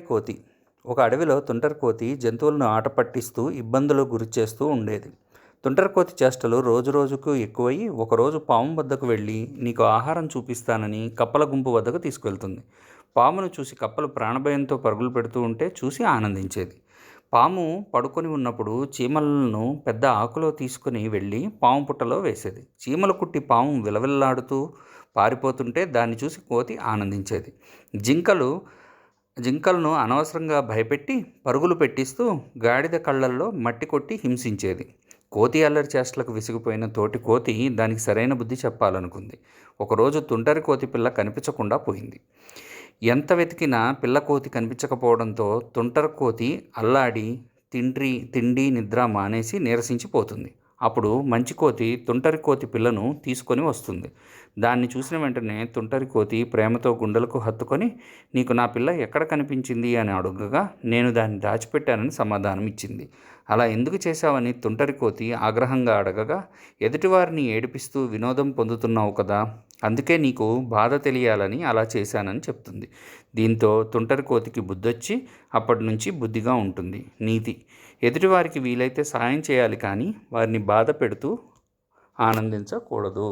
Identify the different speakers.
Speaker 1: కోతి. ఒక అడవిలో తుంటరి కోతి జంతువులను ఆట పట్టిస్తూ ఇబ్బందులకు గురిచేస్తూ ఉండేది. తుంటరి కోతి చేష్టలు రోజురోజుకు ఎక్కువయ్యి ఒకరోజు పాము వద్దకు వెళ్ళి నీకు ఆహారం చూపిస్తానని కప్పల గుంపు వద్దకు తీసుకువెళ్తుంది. పామును చూసి కప్పలు ప్రాణభయంతో పరుగులు పెడుతూ ఉంటే చూసి ఆనందించేది. పాము పడుకొని ఉన్నప్పుడు చీమలను పెద్ద ఆకులో తీసుకుని వెళ్ళి పాము పుట్టలో వేసేది. చీమలు కుట్టి పాము విలవిల్లాడుతూ పారిపోతుంటే దాన్ని చూసి కోతి ఆనందించేది. జింకలను అనవసరంగా భయపెట్టి పరుగులు పెట్టిస్తూ గాడిద కళ్ళల్లో మట్టి కొట్టి హింసించేది. కోతి అల్లరి చేష్టలకు విసిగిపోయిన తోటి కోతి దానికి సరైన బుద్ధి చెప్పాలనుకుంది. ఒకరోజు తుంటరి కోతి పిల్ల కనిపించకుండా పోయింది. ఎంత వెతికినా పిల్ల కోతి కనిపించకపోవడంతో తుంటరి కోతి అల్లాడి తిండి నిద్ర మానేసి నీరసించిపోతుంది. అప్పుడు మంచి కోతి తుంటరి కోతి పిల్లను తీసుకొని వస్తుంది. దాన్ని చూసిన వెంటనే తుంటరి కోతి ప్రేమతో గుండెలకు హత్తుకొని నీకు నా పిల్ల ఎక్కడ కనిపించింది అని అడుగగా నేను దాన్ని దాచిపెట్టానని సమాధానం ఇచ్చింది. అలా ఎందుకు చేశావని తుంటరి కోతి ఆగ్రహంగా అడగగా ఎదుటివారిని ఏడిపిస్తూ వినోదం పొందుతున్నావు కదా, అందుకే నీకు బాధ తెలియాలని అలా చేశానని చెప్తుంది. దీంతో తుంటరి కోతికి బుద్ధొచ్చి అప్పటి నుంచి బుద్ధిగా ఉంటుంది. నీతి: ఎదుటివారికి వీలైతే సాయం చేయాలి కానీ వారిని బాధ పెడుతూ ఆనందించకూడదు.